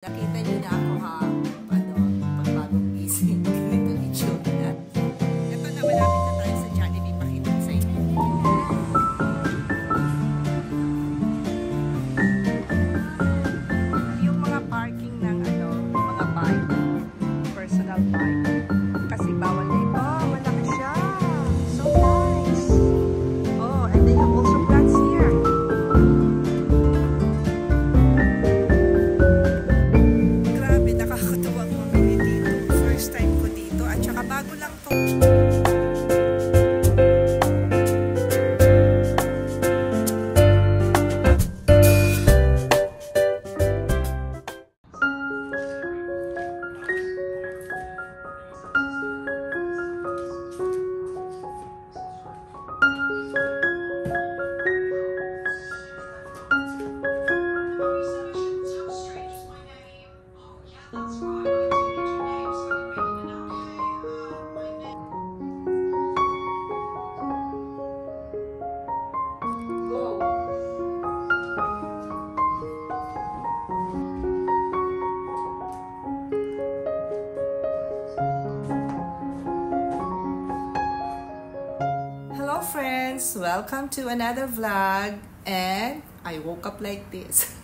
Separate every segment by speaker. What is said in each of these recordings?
Speaker 1: Nakita niyo na ako ha, pagbagong gising. Ganito itsura na. Ito na, malapit na tayo sa Jollibee. Pakita ko sa inyo. Yung mga parking ng mga bike, personal bike. Kasi bawal na ito. Malaki siya. So nice. Oh, and they have also plants here. Bago lang to. Hello friends! Welcome to another vlog and I woke up like this.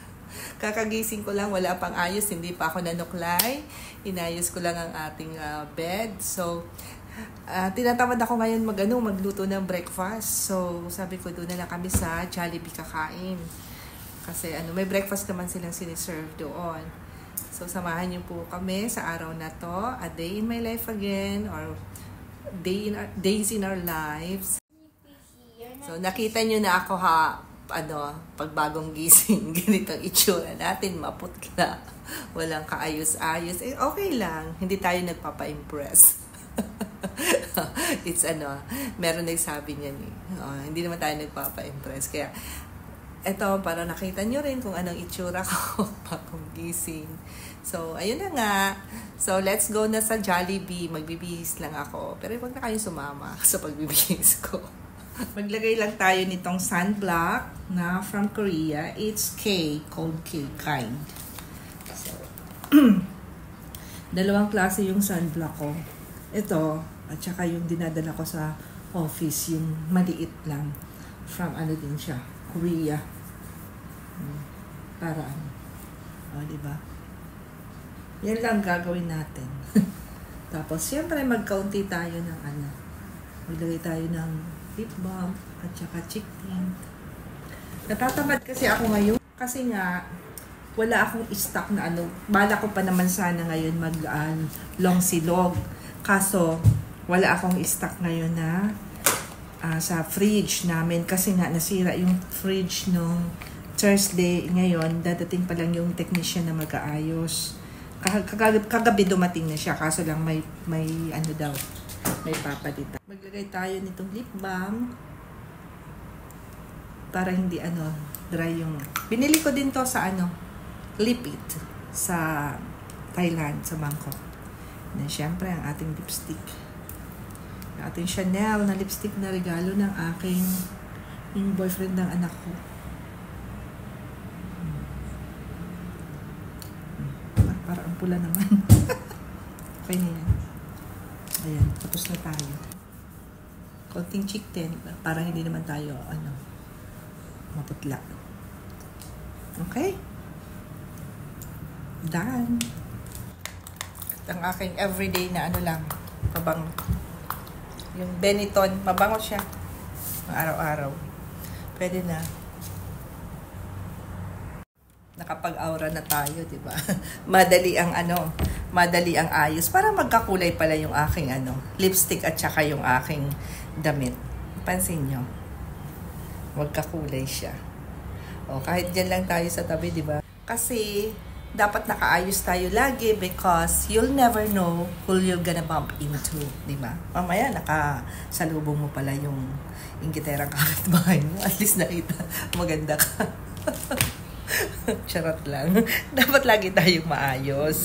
Speaker 1: Kakagising ko lang, wala pang ayos, hindi pa ako nanuklay. Inayos ko lang ang ating bed. So, tinatamad ako ngayon magluto ng breakfast. So, sabi ko doon na lang kami sa Jollibee kakain. Kasi may breakfast naman silang siniserve doon. So, samahan niyo po kami sa araw na to. A day in my life again or days in our lives. So, nakita nyo na ako ha, pagbagong gising, ganitong itsura natin, maputla, walang kaayos-ayos. Eh, okay lang, hindi tayo nagpapa-impress. It's meron nagsabi niyan eh. Hindi naman tayo nagpapa-impress. Kaya, eto, para nakita nyo rin kung anong itsura ko bagong gising. So, ayun na nga. So, let's go na sa Jollibee. Magbibihis lang ako. Pero huwag na kayong sumama sa pagbibihis ko. Maglagay lang tayo nitong sunblock na from Korea. It's cold K kind. So, dalawang klase yung sunblock ko. Ito, at saka yung dinadala ko sa office, yung maliit lang. From din siya, Korea. Para diba? Yan lang gagawin natin. Tapos, siyempre, magkaunti tayo ng maglagay tayo ng lip balm at saka cheek tint. Natatamad kasi ako ngayon. Kasi nga, wala akong stock na Bala ko pa naman sana ngayon long silog. Kaso, wala akong stock ngayon na sa fridge namin. Kasi nga, nasira yung fridge nung Thursday. Ngayon, dadating pa lang yung technician na mag-aayos. Kagabi dumating na siya. Kaso lang may papalitan. Maglagay tayo nitong lip balm para hindi dry yung... Binili ko din to sa Lip It sa Thailand, sa Bangkok. And syempre ang ating lipstick. Ang ating Chanel na lipstick na regalo ng yung boyfriend ng anak ko. Para ang pula naman. Okay na yan. Ayan, tapos na tayo. Konting cheek tint para hindi naman tayo maputla. Okay? Done. At ang aking everyday na mabango. Yung Benetton, mabango siya. Araw-araw. Pwede na. Nakapag-aura na tayo, di ba? Madali ang ayos para magkakulay pala yung aking lipstick at saka yung aking damit. Pansin nyo? Magkakulay siya. O, kahit dyan lang tayo sa tabi, di ba? Kasi, dapat nakaayos tayo lagi because you'll never know who you're gonna bump into, di ba? Mamaya, nakasalubong mo pala yung giterang kapitbahay mo. At least nakita, maganda ka. Charot lang. Dapat lagi tayong maayos.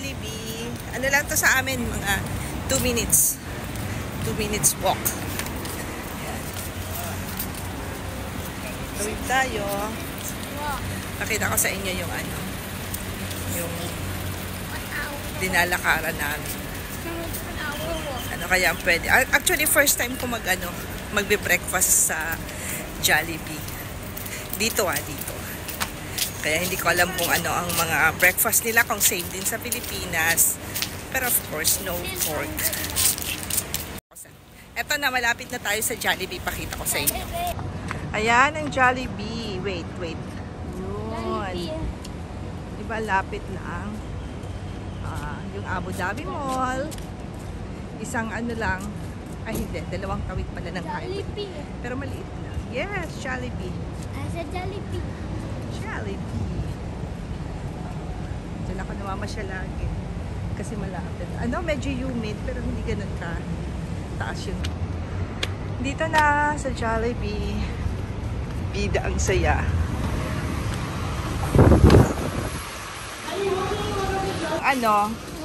Speaker 1: Jollibee. Ano lang to sa amin, mga 2 minutes. 2 minutes walk. Ayan. Tawid tayo. Pakita ko sa inyo yung ano, yung dinalakaran namin. Ano kaya ang pwede? Actually, first time ko magbe-breakfast sa Jollibee. Dito dito. Kaya hindi ko alam kung ano ang mga breakfast nila, kung same din sa Pilipinas. Pero of course, no pork. Eto na, malapit na tayo sa Jollibee. Pakita ko sa inyo. Ayan ang Jollibee. Wait. Yun. Diba, lapit lang. Yung Abu Dhabi Mall. Isang ano lang. Ay, hindi. 2 tawid pala ng highway. Pero maliit lang. Yes, Jollibee.
Speaker 2: Sa Jollibee.
Speaker 1: Jollibee. Diyan ako namamasyal lagi. Kasi malapit. Medyo humid pero hindi ganun ka taas yun. Dito na sa Jollibee. Bida ang saya.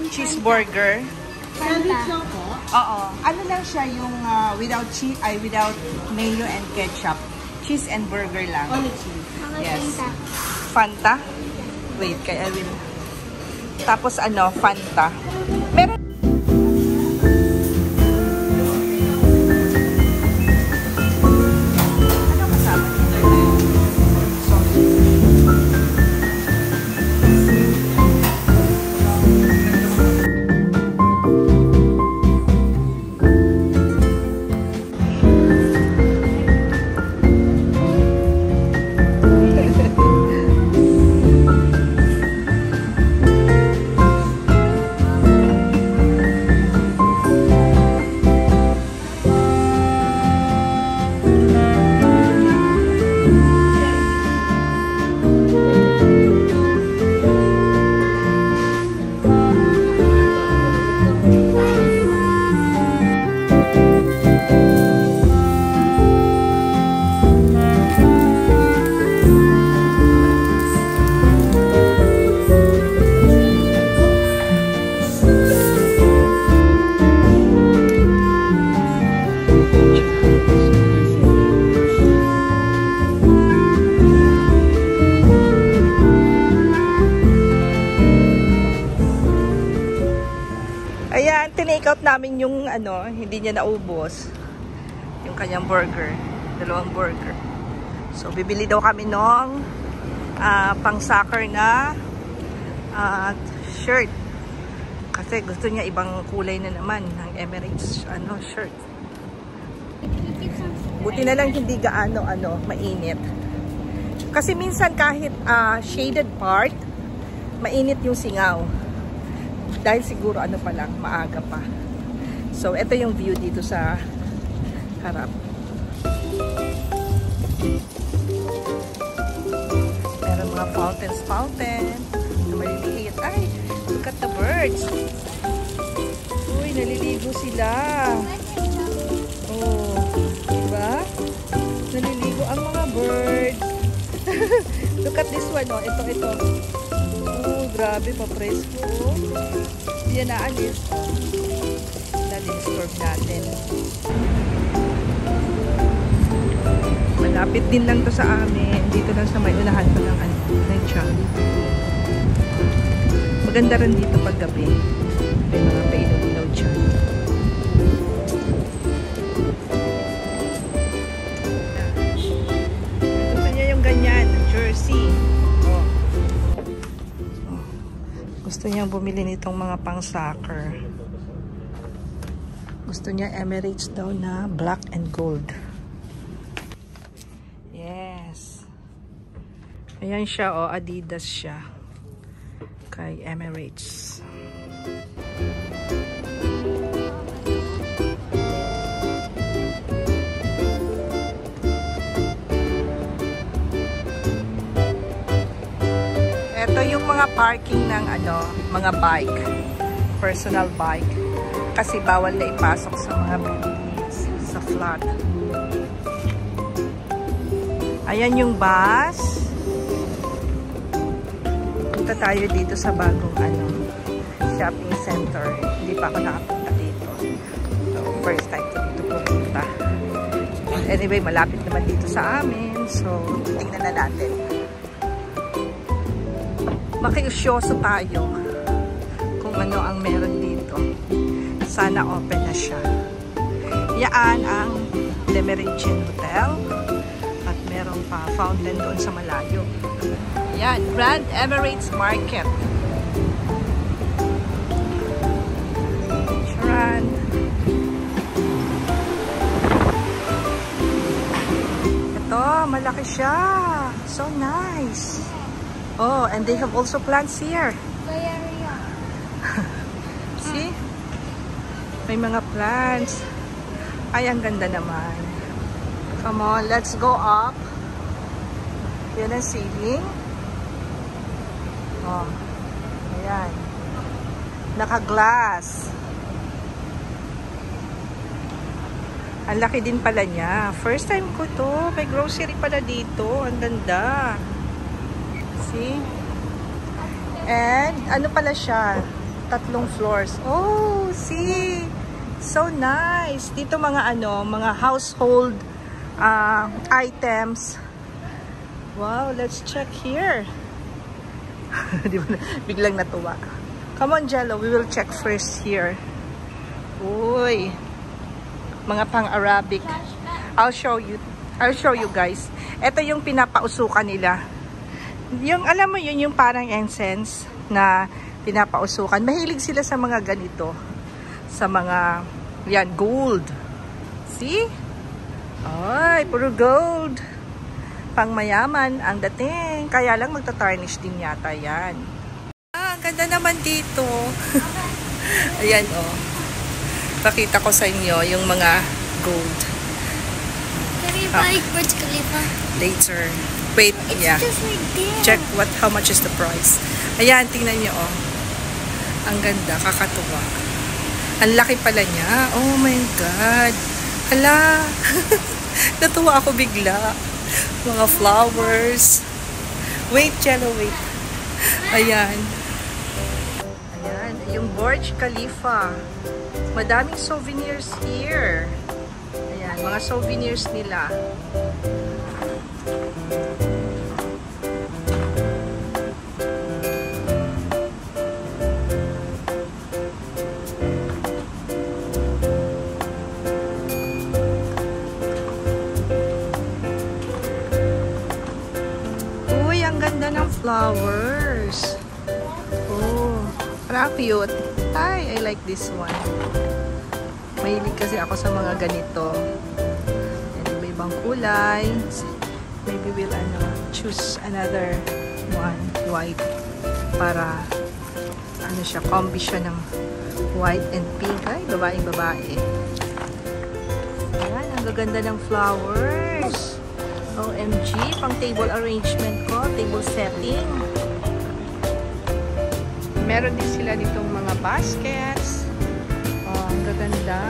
Speaker 1: Cheeseburger. Oo. Ano lang siya yung without cheese, without mayo and ketchup. Cheese and burger lang.
Speaker 2: Only cheese.
Speaker 1: Yes. Fanta? Wait, kaya I will. Tapos Fanta. Meron. Ano kasama nito? Ayan, tinake out namin yung hindi niya naubos. Yung kanyang burger. 2 burger. So, bibili daw kami nung pang-soccer na shirt. Kasi gusto niya ibang kulay na naman ng Emirates shirt. Buti na lang hindi gaano mainit. Kasi minsan kahit shaded part, mainit yung singaw. Dahil siguro pa lang, maaga pa. So, ito yung view dito sa harap. Meron mga fountain na maliliit. Ay, look at the birds. Uy, naliligo sila. Oh, diba? Naliligo ang mga birds. Look at this one, ito. Oh, grabe, papresko. Hindi yan naalis. Disturb natin. Malapit din lang to sa amin. Dito lang sa may unahan pa ng Jollibee. Maganda rin dito pag gabi. May mga pailaw-ilaw dyan. Gusto niya yung ganyan, jersey. Gusto niya bumili nitong mga pang-soccer. Gusto niya Emirates daw na black and gold. Yes. Ayan siya, Adidas siya. Kay Emirates. Ito yung mga parking ng mga bike. Personal bike. Kasi bawal na ipasok sa mga buildings, sa flat. Ayan yung bus. Punta tayo dito sa bagong shopping center. Hindi pa ako nakapunta dito. So, first time ko dito pumunta. Anyway, malapit naman dito sa amin. So, tingnan na natin. Makiusyoso tayo kung ano ang meron dito. Sana open na siya. Yaan ang Le Méridien Hotel. At meron pa fountain doon sa malayo. Yan, Grand Emirates Market. Sharon. Ito, malaki siya. So nice. Oh, and they have also plants here. See? May mga plants. Ay, ang ganda naman. Come on, let's go up. Yan ang ceiling. Oh, ayan. Naka-glass. Ang laki din pala niya. First time ko to. May grocery pala dito. Ang ganda. See? And, ano pala siya? 3 floors. Oh, see? So nice. Dito mga mga household items. Wow, let's check here. Di ba, biglang natuwa. Come on, Jello. We will check first here. Uy. Mga pang-Arabic. I'll show you guys. Ito yung pinapausukan nila. Yung, alam mo yun, yung parang incense na pinapausukan. Mahilig sila sa mga ganito. Sa mga, yan, gold. See? Ay, puro gold. Pang mayaman ang dating. Kaya lang magta-tarnish din yata yan. Ah, ang ganda naman dito. Ayan, oh. Pakita ko sa inyo yung mga gold.
Speaker 2: Can we buy Burj Khalifa?
Speaker 1: Later. Wait,
Speaker 2: It's
Speaker 1: yeah.
Speaker 2: just like there.
Speaker 1: Check how much is the price. Ayan, tingnan nyo, oh. Ang ganda, kakatuwa. Ang laki pala niya. Oh my God. Hala. Natuwa ako bigla. Mga flowers. Wait, Jello, wait. Ayan. Ayan, yung Burj Khalifa. Madaming souvenirs here. Ayan, mga souvenirs nila. Flowers. Oh, parang cute. Hi, I like this one. Mahilig kasi ako sa mga ganito. And may ibang kulay. Maybe we'll choose another one, white. Para siya, combi siya ng white and pink. Ay, babae. Ayan, ang gaganda ng flowers. OMG, pang table arrangement ko, table setting. Meron din sila ditong mga baskets. Oh, ang gaganda.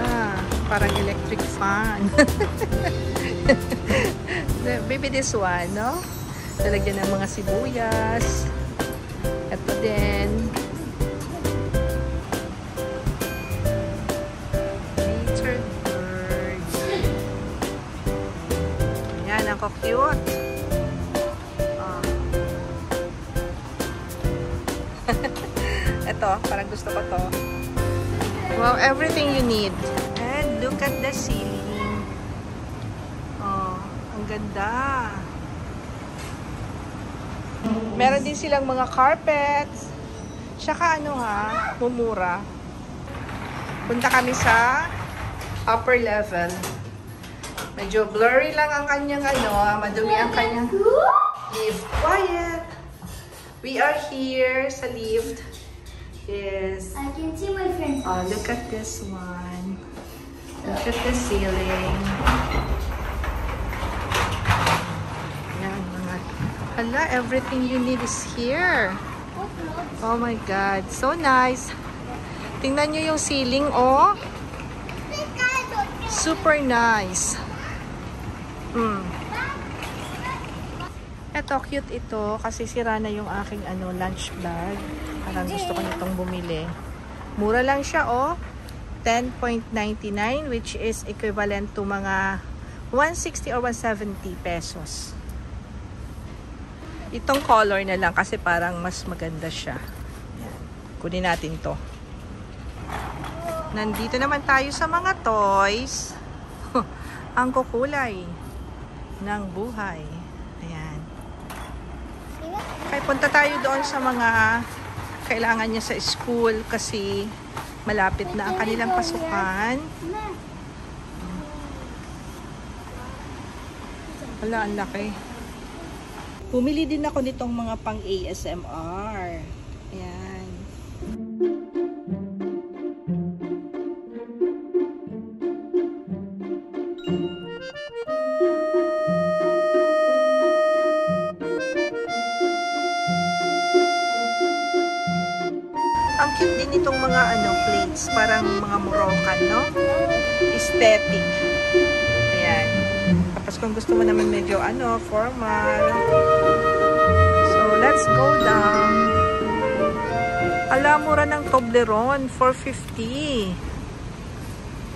Speaker 1: Parang electric fan. Maybe this one, no? Talagyan ng mga sibuyas. Ito din. Ako cute. Oh. Ito, parang gusto ko to. Wow, everything you need. And look at the ceiling. Oh, ang ganda. Meron din silang mga carpets. Tsaka mumura. Punta kami sa upper level. Medyo blurry lang ang kanyang madumi ang kanyang lift. Quiet! We are here sa lift. Yes.
Speaker 2: I can see my friends.
Speaker 1: Oh, look at this one. Look at the ceiling. Yan, hala, everything you need is here. Oh my God, so nice. Tingnan nyo yung ceiling, oh. Super nice. Eto, cute ito kasi sira na yung aking lunch bag. Parang gusto ko nitong bumili. Mura lang siya, oh. 10.99 which is equivalent to mga 160 or 170 pesos. Itong color na lang kasi parang mas maganda siya. Yan. Kunin natin to. Nandito naman tayo sa mga toys. Ang kukulay ng buhay. Ayan. Kaya punta tayo doon sa mga kailangan niya sa school kasi malapit na ang kanilang pasukan. Wala, ang laki. Bumili din ako nitong mga pang ASMR. Ayan. Ang cute din itong mga plates, parang mga Moroccan, no? Aesthetic. Ayan. Tapos kung gusto mo naman medyo formal. So, let's go down. Ala, mura ng Toblerone, 450.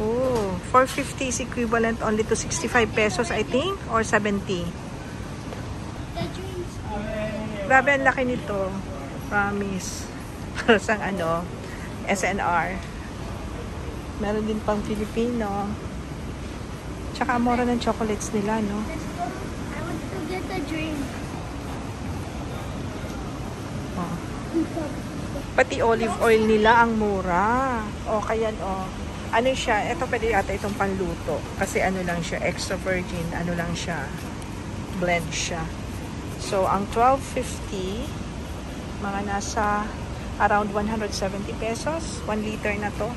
Speaker 1: Oh, 450 is equivalent only to 65 pesos, I think, or 70. Grabe, ang laki nito. Promise. Sang SNR. Meron din pang Filipino. Tsaka mura ng chocolates nila, no?
Speaker 2: I want to get a drink.
Speaker 1: Oh. Pati olive oil nila ang mura. O, kaya, ano siya? Ito pwede yata itong panluto. Kasi lang siya, extra virgin. Lang siya. Blend siya. So, ang 12.50, mga nasa around 170 pesos. 1 liter na to.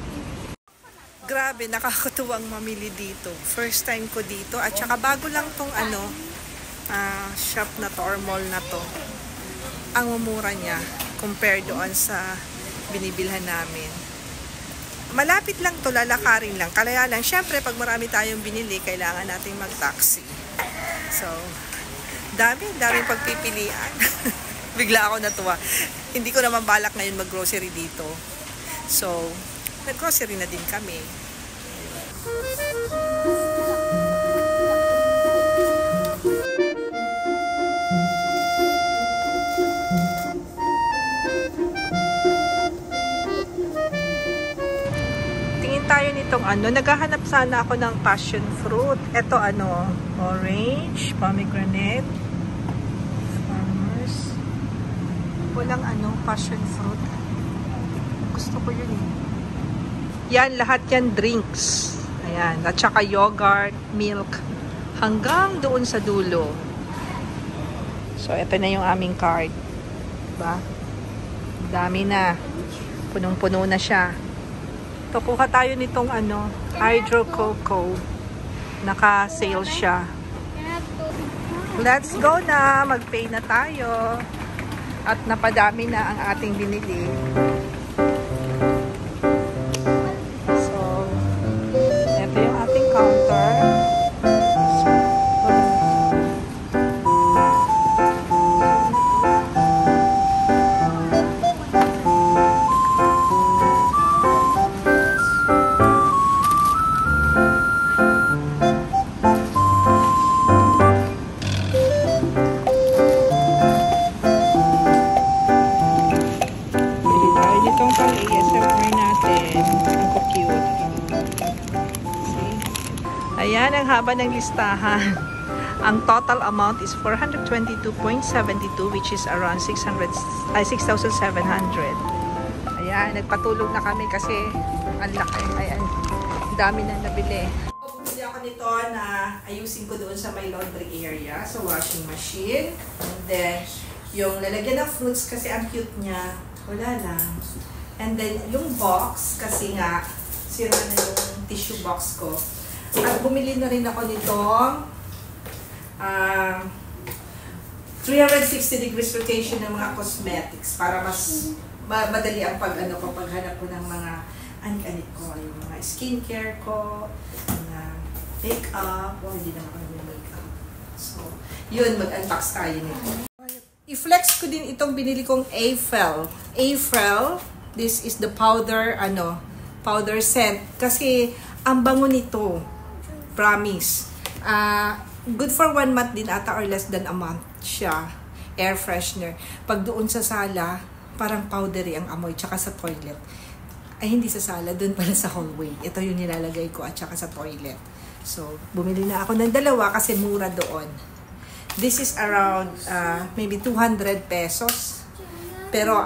Speaker 1: Grabe, nakakatuwang mamili dito. First time ko dito. At saka bago lang tong shop na to or mall na to. Ang mumura niya compared doon sa binibilhan namin. Malapit lang to, lalakarin lang. Kaya lang, syempre, pag marami tayong binili, kailangan nating mag-taxi. So, daming pagpipilian. Bigla ako natuwa. Hindi ko naman balak ngayon mag-grocery dito. So, nag-grocery na din kami. Tingin tayo nitong naghahanap sana ako ng passion fruit. Ito orange, pomegranate. Walang passion fruit. Gusto ko yun eh. Yan, lahat yan drinks. Ayan, at saka yogurt, milk. Hanggang doon sa dulo. So, ito na yung aming card. Diba? Dami na. Punong-puno na siya. Ito, kuha tayo nitong Hydro Coco. Naka-sale siya. Let's go na. Mag-pay na tayo. At napadami na ang ating binili. So, ito yung ating counter. Ayan ang haba ng listahan. Ang total amount is 422.72 which is around 6,700. Ayan, nagpatulog na kami kasi ang laki. Ayan, dami na nabili. Bumili ako nito na ayusin ko doon sa may laundry area, sa washing machine. And then, yung lalagyan ng fruits kasi ang cute niya. Wala lang. And then, yung box, kasi nga, sira na yung tissue box ko. At bumili na rin ako nitong 360 degrees rotation ng mga cosmetics para mas madali ang paghanap ko ng mga anik-anik ko, yung mga skincare ko, mga makeup, hindi naman ako ng makeup. So, yun, mag-unbox tayo nito. I-flex ko din itong binili kong Eiffel. This is the powder, powder scent. Kasi, ang bango nito. Promise. Good for 1 month din ata or less than a month siya. Air freshener. Pag doon sa sala, parang powdery ang amoy. Tsaka sa toilet. Ay, hindi sa sala. Doon pala sa hallway. Ito yung nilalagay ko at tsaka sa toilet. So, bumili na ako ng dalawa kasi mura doon. This is around maybe 200 pesos. Pero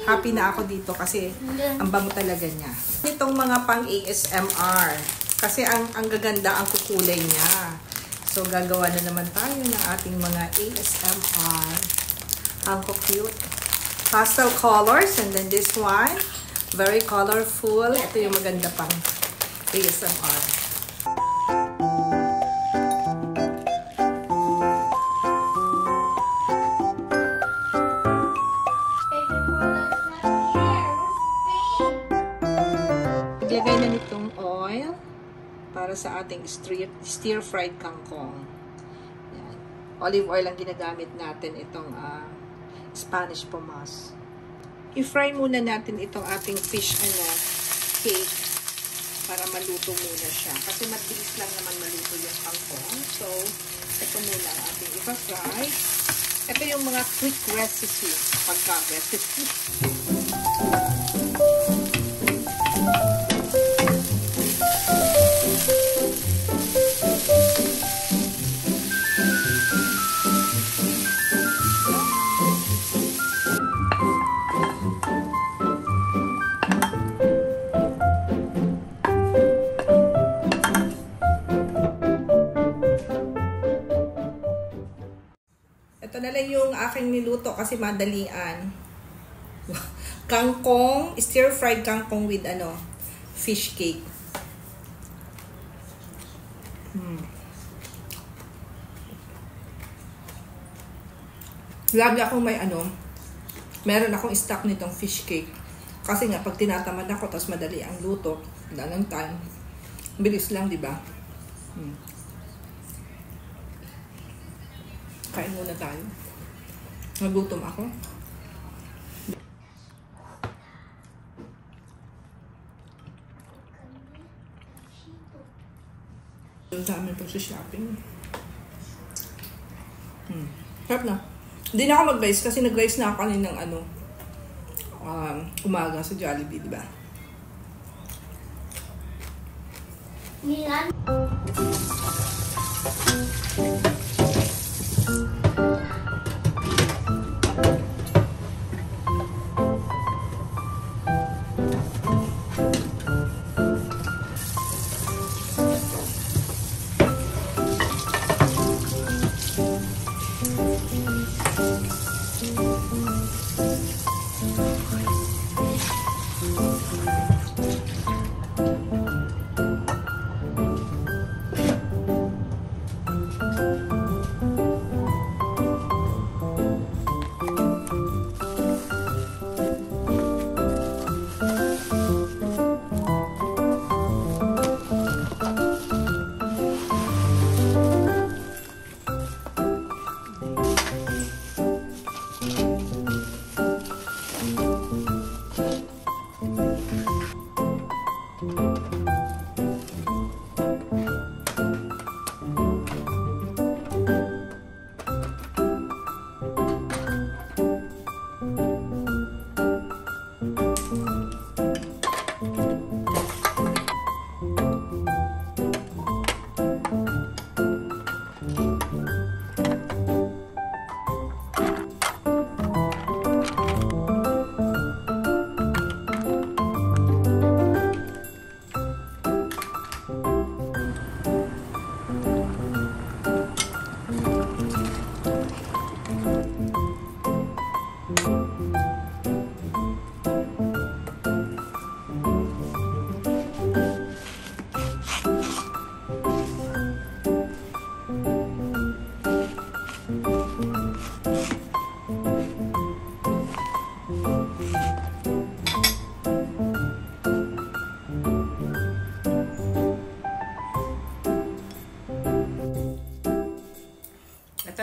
Speaker 1: happy na ako dito kasi ang bango talaga niya. Itong mga pang ASMR. Kasi ang gaganda ang kukulay niya. So, gagawa na naman tayo ng ating mga ASMR. Ang cute. Pastel colors. And then this one, very colorful. Ito yung maganda pang ASMR. Lagay na nitong oil para sa ating stir-fried kangkong. Yan. Olive oil ang ginagamit natin itong Spanish pomas. I-fry muna natin itong ating fish cake para maluto muna siya. Kasi mabilis lang naman maluto yung kangkong. So, ito muna ang ating ipa-fry. Ito yung mga quick recipe. Pagka-recipe. Ito na lang yung aking niluto kasi madalian. Kangkong, stir-fried kangkong with fish cake. Lagi akong meron akong stock nitong fish cake. Kasi nga, pag tinatamad ako, tapos madali ang luto, wala ng time. Bilis lang, di ba? Kain muna tayo. Nagutom ako. Doon sa amin pag-shopping. Sarap na. Hindi na ako mag-rice kasi nag-rice na ako kaninang umaga sa Jollibee, di ba?
Speaker 2: Milan.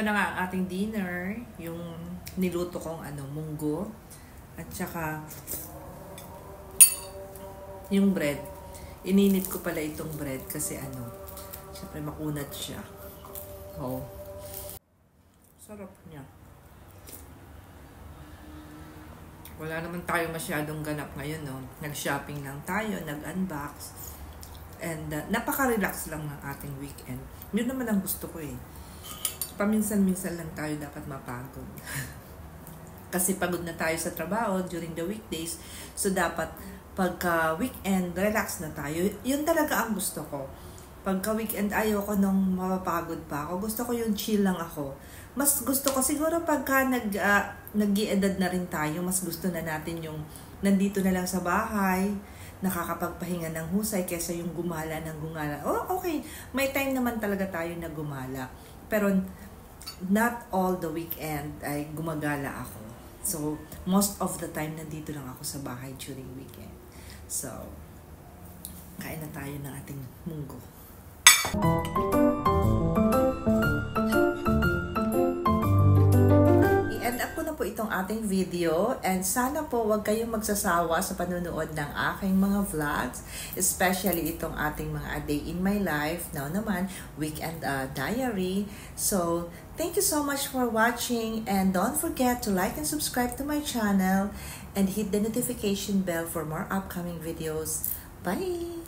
Speaker 1: Ito na nga ang ating dinner, yung niluto kong munggo at saka yung bread. Ininit ko pala itong bread kasi syempre makunat siya. Oh. Sarap niya. Wala naman tayo masyadong ganap ngayon, no? Nag-shopping lang tayo, nag-unbox. And napaka-relax lang ng ating weekend. Yun naman ang gusto ko eh. Paminsan-minsan lang tayo dapat mapagod. Kasi pagod na tayo sa trabaho during the weekdays. So dapat pagka weekend, relax na tayo. Yun talaga ang gusto ko. Pagka weekend, ayoko nung mapapagod pa ako. Gusto ko yung chill lang ako. Mas gusto ko siguro pagka nag-iedad na rin tayo, mas gusto na natin yung nandito na lang sa bahay, nakakapagpahinga ng husay kesa yung gumala ng gumala. Oh, okay. May time naman talaga tayo na gumala. Pero not all the weekend ay gumagala ako. So, most of the time nandito lang ako sa bahay during weekend. So, kain na tayo ng ating munggo. I-end up ko na po itong ating video and sana po wag kayong magsasawa sa panunood ng aking mga vlogs, especially itong ating mga A Day in My Life, now naman weekend diary. So thank you so much for watching and don't forget to like and subscribe to my channel and hit the notification bell for more upcoming videos. Bye!